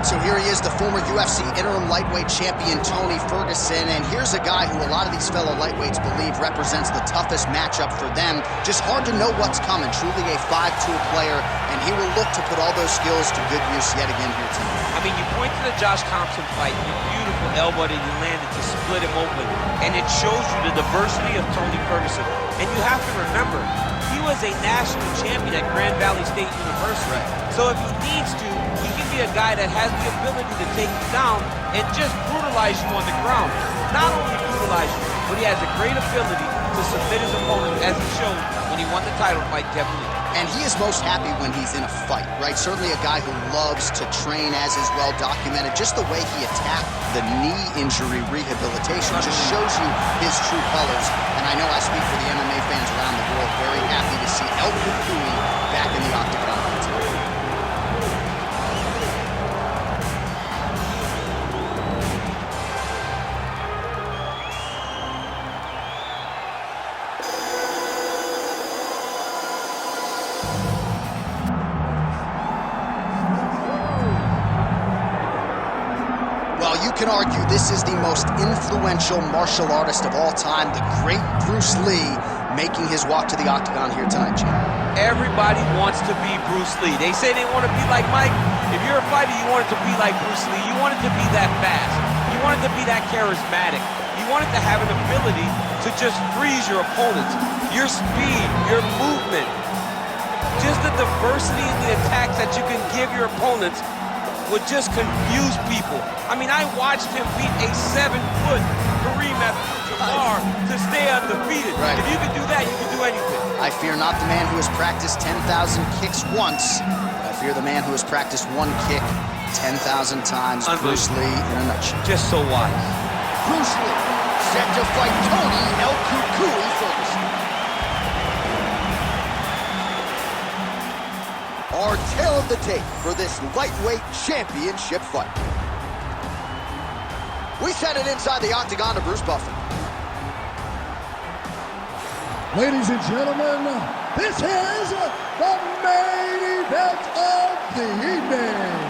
right, so here he is, the former UFC interim lightweight champion, Tony Ferguson, and here's a guy who a lot of these fellow lightweights believe represents the toughest matchup for them. Just hard to know what's coming. Truly a five-tool player, and he will look to put all those skills to good use yet again here tonight. I mean, you point to the Josh Thompson fight, the beautiful elbow that he landed to split him open, and it shows you the diversity of Tony Ferguson. And you have to remember, he was a national champion at Grand Valley State University. Right. So if he needs to, he can be a guy that has the ability to take you down and just brutalize you on the ground. Not only brutalize you, but he has a great ability to submit his opponent, as he showed when he won the title fight, Devin Lee. And he is most happy when he's in a fight, right? Certainly a guy who loves to train, as is well documented. Just the way he attacked the knee injury rehabilitation just shows you his true colors. And I know I speak for the MMA fans around the world, very happy to see El Cucuy back in the octagon tonight. You can argue this is the most influential martial artist of all time, the great Bruce Lee, making his walk to the octagon here tonight, Jim. Everybody wants to be Bruce Lee. They say they want to be like Mike. If you're a fighter, you want it to be like Bruce Lee. You want it to be that fast. You want it to be that charismatic. You want it to have an ability to just freeze your opponents. Your speed, your movement, just the diversity in the attacks that you can give your opponents would just confuse people. I mean, I watched him beat a 7-foot Kareem Abdul-Jabbar to stay undefeated. Right. If you can do that, you can do anything. I fear not the man who has practiced 10,000 kicks once, but I fear the man who has practiced one kick 10,000 times. Bruce Lee in a nutshell. Just so wise. Bruce Lee, set to fight Tony El Cucuy Ferguson. Our tale of the tape for this lightweight championship fight. We send it inside the octagon to Bruce Buffett. Ladies and gentlemen, this is the main event of the evening.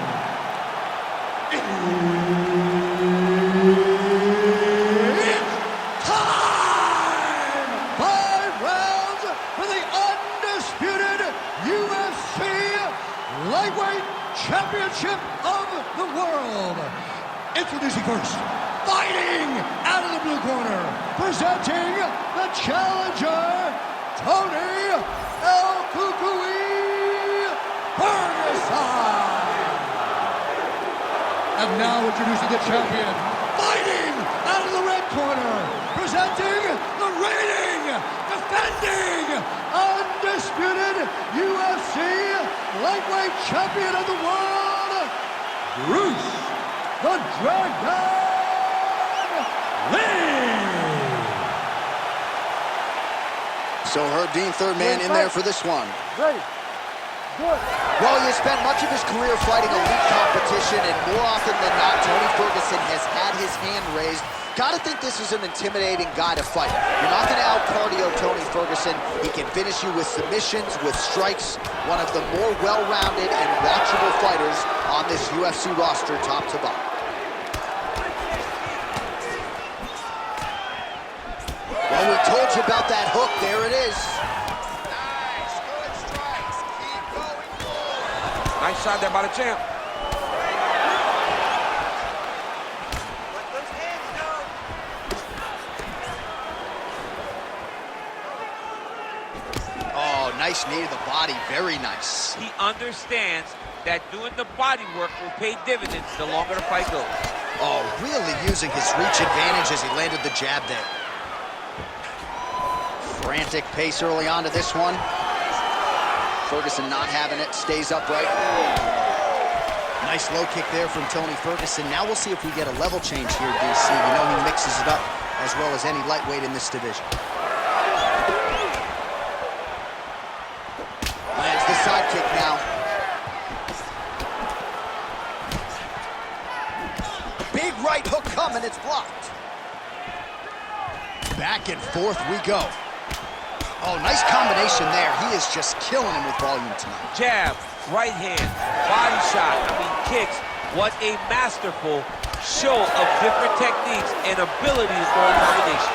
It's time! 5 rounds for the undisputed UFC Lightweight Championship of the World. Introducing first, fighting out of the blue corner, presenting the challenger, Tony El Cucuy Ferguson. And now introducing the champion, fighting out of the red corner, presenting the reigning, defending, undisputed UFC Lightweight Champion of the World, Bruce the Dragon Lee. So Herb Dean, third man in there for this one. Ready. Good. Well, he has spent much of his career fighting elite competition, and more often than not, Tony Ferguson has had his hand raised. Gotta think this is an intimidating guy to fight. You're not gonna out-cardio Tony Ferguson. He can finish you with submissions, with strikes. One of the more well-rounded and watchable fighters on this UFC roster, top to bottom. Well, we told you about that hook. There it is. Nice, good strikes. Keep going forward. Nice shot there by the champ. Let those hands go. Oh, nice knee to the body. Very nice. He understands that doing the body work will pay dividends the longer the fight goes. Oh, really using his reach advantage as he landed the jab there. Frantic pace early on to this one. Ferguson not having it, stays upright. Nice low kick there from Tony Ferguson. Now we'll see if we get a level change here, DC. You know he mixes it up as well as any lightweight in this division. Lands the side kick now. Big right hook coming, it's blocked. Back and forth we go. Oh, nice combination there. He is just killing him with volume tonight. Jab, right hand, body shot, I mean kicks. What a masterful show of different techniques and ability to throw a combination.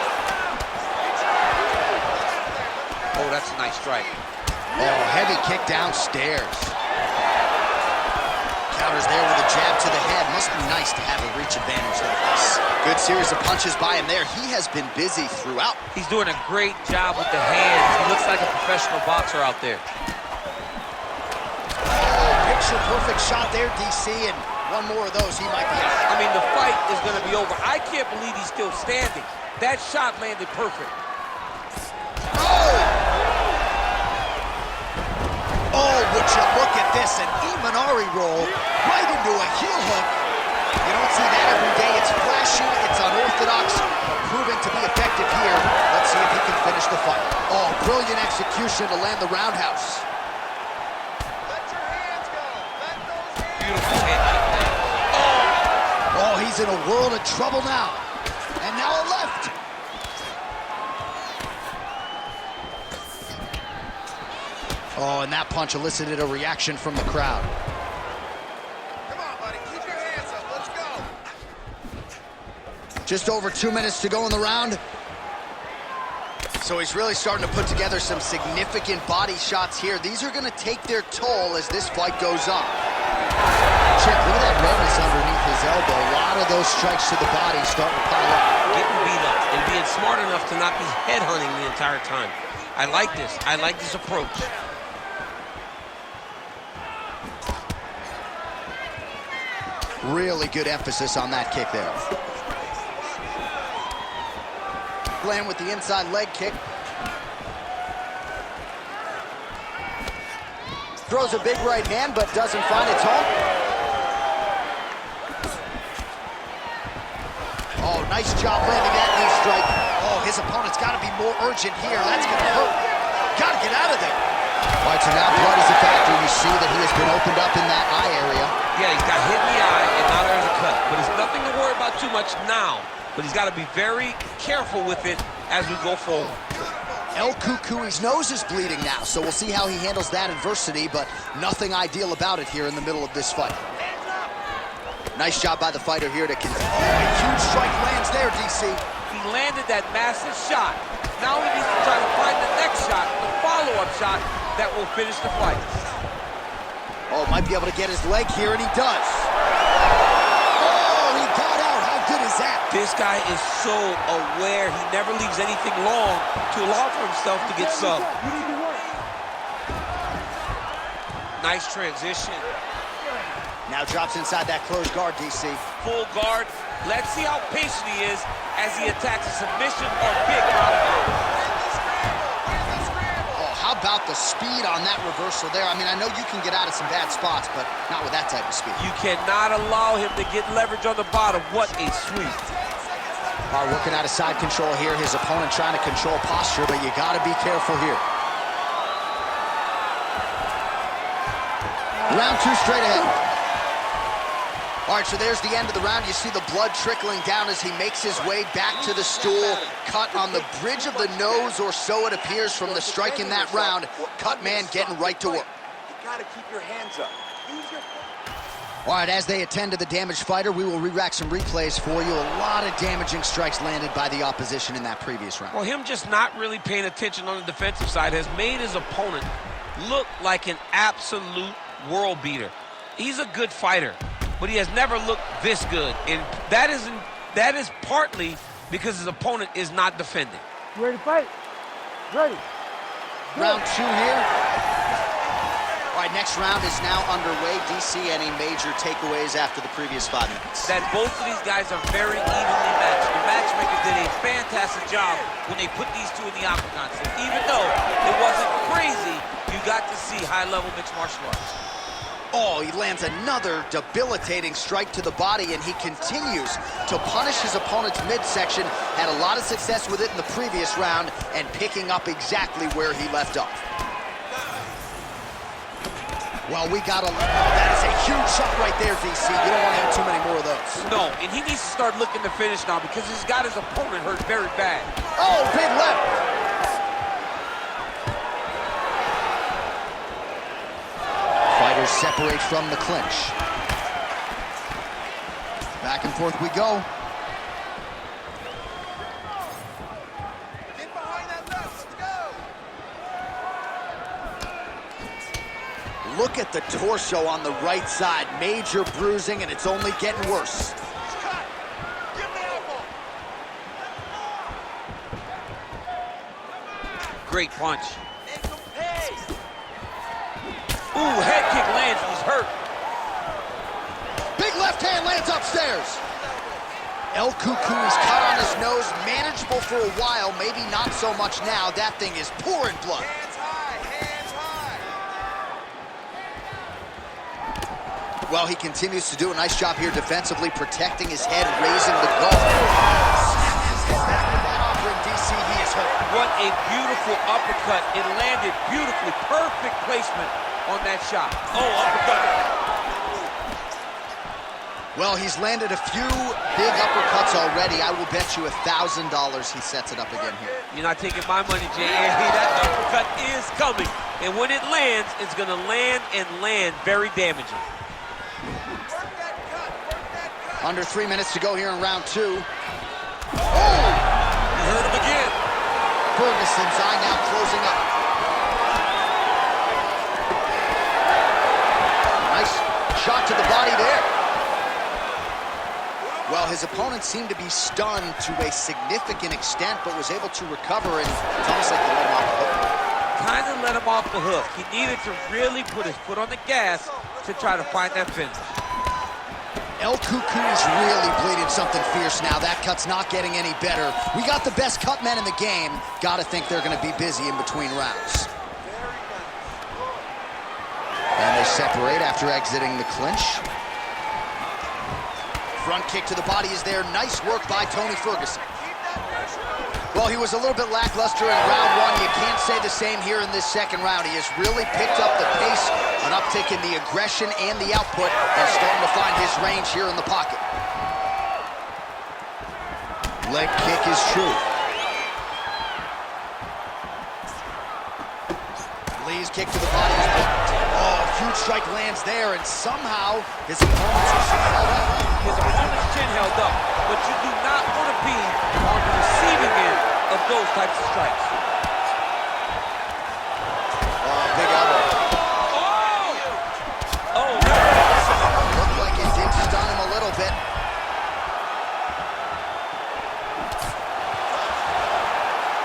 Oh, that's a nice strike. Oh, heavy kick downstairs. Counters there with a jab to the head. Must be nice to have a reach advantage like this. Good series of punches by him there. He has been busy throughout. He's doing a great job with the hands. He looks like a professional boxer out there. Oh, picture perfect shot there, DC, and one more of those, he might be out. I mean, the fight is going to be over. I can't believe he's still standing. That shot landed perfect. Oh, would you look at this, an Imanari roll right into a heel hook. You don't see that every day. It's flashy, it's unorthodox, but proving to be effective here. Let's see if he can finish the fight. Oh, brilliant execution to land the roundhouse. Let your hands go. Let those hands Beautiful head kick. Oh, he's in a world of trouble now. And now a left. Oh, and that punch elicited a reaction from the crowd. Come on, buddy. Keep your hands up. Let's go. Just over 2 minutes to go in the round. So he's really starting to put together some significant body shots here. These are going to take their toll as this fight goes on. Check, look at that redness underneath his elbow. A lot of those strikes to the body starting to pile up. Getting beat up and being smart enough to not be headhunting the entire time. I like this. I like this approach. Really good emphasis on that kick there. Playing with the inside leg kick. Throws a big right hand, but doesn't find its home. Oh, nice job landing that knee strike. Oh, his opponent's got to be more urgent here. That's going to hurt. Got to get out of there. All right, so now blood is a factor. You see that he has been opened up in that eye area. Yeah, he's got hit in the eye, and now there's a cut. But it's nothing to worry about too much now. But he's got to be very careful with it as we go forward. El Cucuy's nose is bleeding now, so we'll see how he handles that adversity, but nothing ideal about it here in the middle of this fight. Nice job by the fighter here to continue. Oh, a huge strike lands there, DC. He landed that massive shot. Now he needs to try to find the next shot, the follow-up shot that will finish the fight. Oh, might be able to get his leg here, and he does. Oh, he got out. How good is that? This guy is so aware. He never leaves anything long to allow for himself to get subbed. Nice transition. Now drops inside that closed guard, DC. Full guard. Let's see how patient he is as he attacks a submission or big round. How about the speed on that reversal there? I mean, I know you can get out of some bad spots, but not with that type of speed. You cannot allow him to get leverage on the bottom. What a sweep. All right, working out of side control here. His opponent trying to control posture, but you got to be careful here. Round two straight ahead. All right, so there's the end of the round. You see the blood trickling down as he makes his way back to the stool. Cut on the bridge of the nose, or so it appears from the strike in that round. Cut man getting right to work. You gotta keep your hands up. Use your... All right, as they attend to the damaged fighter, we will re-rack some replays for you. A lot of damaging strikes landed by the opposition in that previous round. Well, him just not really paying attention on the defensive side has made his opponent look like an absolute world beater. He's a good fighter, but he has never looked this good, and that is partly because his opponent is not defending. You ready to fight? Ready. Round two here. All right, next round is now underway. DC, any major takeaways after the previous 5 minutes? That both of these guys are very evenly matched. The matchmakers did a fantastic job when they put these two in the octagon. So even though it wasn't crazy, you got to see high-level mixed martial arts. Oh, he lands another debilitating strike to the body, and he continues to punish his opponent's midsection. Had a lot of success with it in the previous round, and picking up exactly where he left off. Well, we got that is a huge shot right there, DC. You don't want to have too many more of those. No, and he needs to start looking to finish now because he's got his opponent hurt very bad. Oh, big left. Fighters separate from the clinch. and forth we go. Get behind that left. Let's go. Look at the torso on the right side. Major bruising, and it's only getting worse. Cut. Give him the elbow. Great punch. Ankle pace. Ooh, head kick lands. He's hurt. Big left hand lands upstairs. El Cucuy's cut on his nose, manageable for a while, maybe not so much now. That thing is pouring blood. Hands high. Hands high. Well, he continues to do a nice job here defensively, protecting his head, raising the guard. That offering, DC, he is hurt. What a beautiful uppercut. It landed beautifully. Perfect placement on that shot. Oh, uppercut. Well, he's landed a few big uppercuts already. I will bet you $1,000 he sets it up again here. You're not taking my money, Jay. That uppercut is coming. And when it lands, it's going to land and land very damaging. Work that cut. Work that cut. Under 3 minutes to go here in round 2. You heard him again. Ferguson's eye now closing up. Nice shot to the body there. Well, his opponent seemed to be stunned to a significant extent, but was able to recover, and it's almost like they let him off the hook. Kind of let him off the hook. He needed to really put his foot on the gas to try to find that finish. El Cucuy's really bleeding something fierce now. That cut's not getting any better. We got the best cut men in the game. Gotta think they're gonna be busy in between rounds. And they separate after exiting the clinch. Front kick to the body is there. Nice work by Tony Ferguson. Well, he was a little bit lackluster in round 1. You can't say the same here in this second round. He has really picked up the pace, an uptick in the aggression and the output, and starting to find his range here in the pocket. Leg kick is true. Lee's kick to the body is blocked. Oh, huge strike lands there, and somehow his opponent's held up. His opponent's chin held up, but you do not want to be on the receiving end of those types of strikes. Oh, big elbow. Oh! Oh, no. Looked like it did stun him a little bit.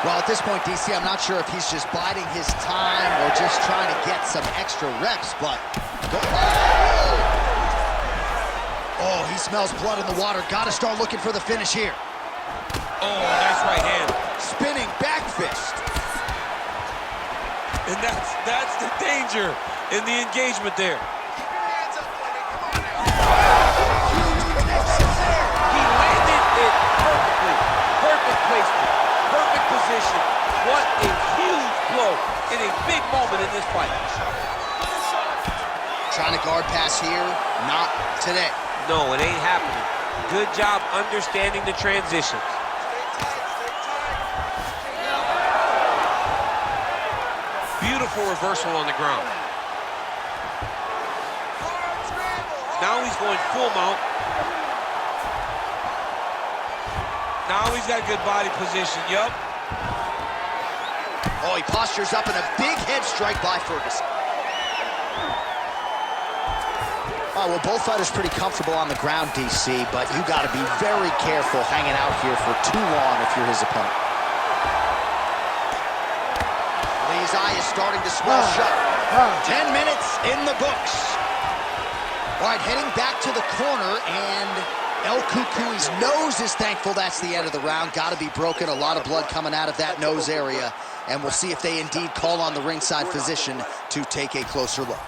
Well, at this point, DC, I'm not sure if he's just biding his time or just trying to get some extra reps, but... Oh, he smells blood in the water. Got to start looking for the finish here. Oh, nice right hand. Spinning back fist. And that's the danger in the engagement there. Keep your hands up, buddy. Come on now. He landed it perfectly. Perfect placement. Perfect position. What a huge blow in a big moment in this fight. Trying to guard pass here. Not today. No, it ain't happening. Good job understanding the transitions. Stay tight. Stay tight. Beautiful reversal on the ground. Hard scramble. Now he's going full mount. Now he's got good body position, yup. Oh, he postures up in a big head strike by Ferguson. Oh, well, both fighters pretty comfortable on the ground, DC, but you got to be very careful hanging out here for too long if you're his opponent. Lee's eye is starting to swell shut. 10 minutes in the books. All right, heading back to the corner, and El Cucuy's nose is thankful that's the end of the round. Got to be broken. A lot of blood coming out of that nose area, and we'll see if they indeed call on the ringside physician to take a closer look.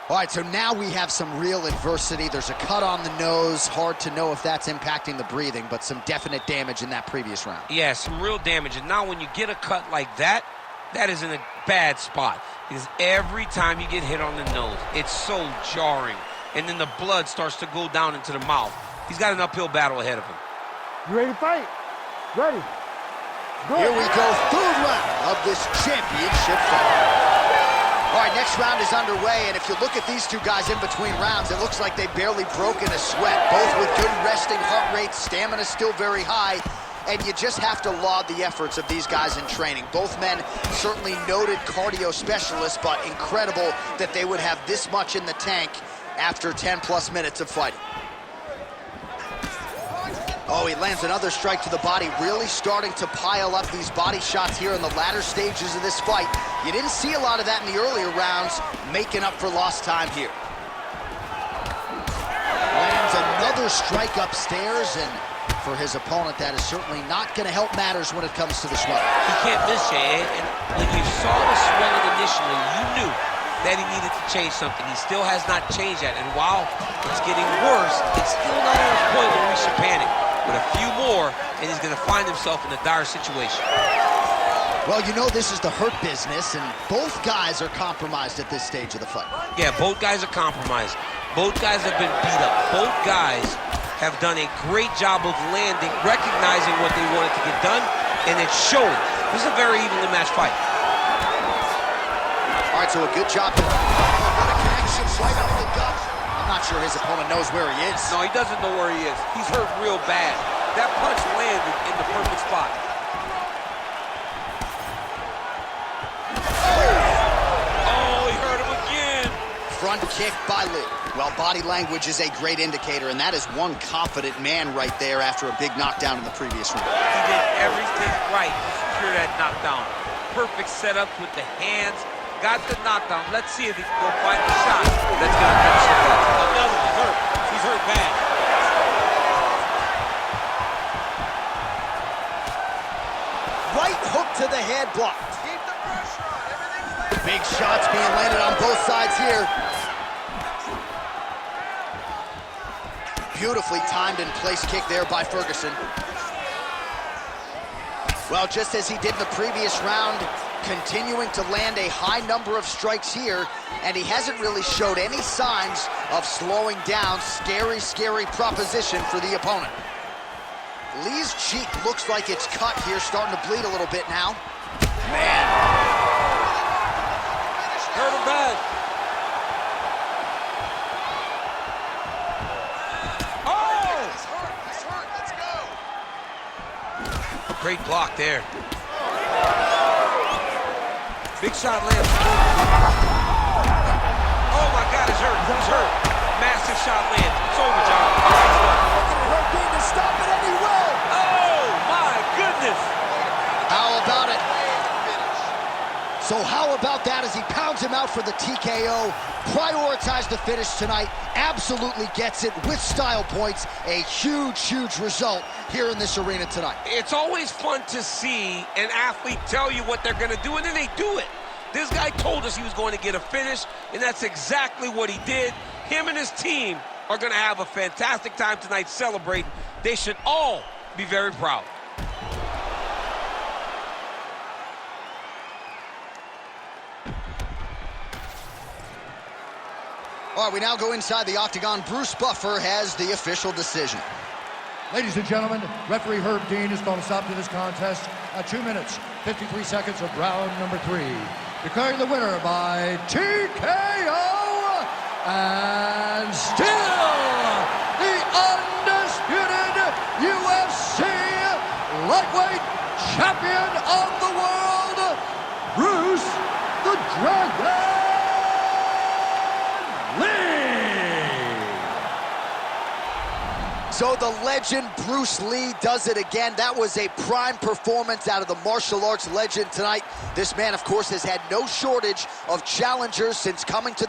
All right, so now we have some real adversity. There's a cut on the nose. Hard to know if that's impacting the breathing, but some definite damage in that previous round. Yeah, some real damage. And now when you get a cut like that, that is in a bad spot. Because every time you get hit on the nose, it's so jarring. And then the blood starts to go down into the mouth. He's got an uphill battle ahead of him. You ready to fight? Ready. Go. Here we go, third round of this championship fight. All right, next round is underway, and if you look at these two guys in between rounds, it looks like they barely broken a sweat, both with good resting heart rates, stamina still very high, and you just have to laud the efforts of these guys in training. Both men certainly noted cardio specialists, but incredible that they would have this much in the tank after 10-plus minutes of fighting. Oh, he lands another strike to the body, really starting to pile up these body shots here in the latter stages of this fight. You didn't see a lot of that in the earlier rounds, making up for lost time here. Lands another strike upstairs, and for his opponent, that is certainly not going to help matters when it comes to the swelling. He can't miss you, Ed. And when you saw the swelling initially, you knew that he needed to change something. He still has not changed that, and while it's getting worse, it's still not at a point where we should panic. With a few more, and he's going to find himself in a dire situation. Well, you know this is the hurt business, and both guys are compromised at this stage of the fight. Yeah, both guys are compromised. Both guys have been beat up. Both guys have done a great job of landing, recognizing what they wanted to get done, and it's showing. This is a very evenly matched fight. All right, so a good job. What a connection right up the gut. I'm not sure his opponent knows where he is. No, he doesn't know where he is. He's hurt real bad. That punch landed in the perfect spot. Oh, he hurt him again. Front kick by Lee. Well, body language is a great indicator, and that is one confident man right there after a big knockdown in the previous round. He did everything right to secure that knockdown. Perfect setups with the hands. Got the knockdown. Let's see if he can go find the shot that's going to finish it off. Another one hurt. He's hurt bad. Right hook to the head blocked. Keep the pressure on. Everything's there. Big shots being landed on both sides here. Beautifully timed and placed kick there by Ferguson. Well, just as he did in the previous round, continuing to land a high number of strikes here, and he hasn't really showed any signs of slowing down. Scary, scary proposition for the opponent. Lee's cheek looks like it's cut here, starting to bleed a little bit now. Man. Hurt him bad. Oh! He's hurt. He's hurt. Let's go. Great block there. Big shot lands. Oh my God, he's hurt. He's hurt. Massive shot lands. It's over, John. Hurt Dean to stop it, and he will. Oh my goodness. How about it? So how about that as he pounds him out for the TKO? Prioritize the finish tonight. Absolutely gets it with style points. A huge, huge result here in this arena tonight. It's always fun to see an athlete tell you what they're going to do, and then they do it. This guy told us he was going to get a finish, and that's exactly what he did. Him and his team are going to have a fantastic time tonight celebrating. They should all be very proud. All right, we now go inside the octagon. Bruce Buffer has the official decision. Ladies and gentlemen, referee Herb Dean has called a stop to this contest at 2 minutes, 53 seconds of round number 3. Declaring the winner by TKO and still the undisputed UFC lightweight champion of the world, Bruce the Dragon Lee. So the legend Bruce Lee does it again. That was a prime performance out of the martial arts legend tonight. This man, of course, has had no shortage of challengers since coming to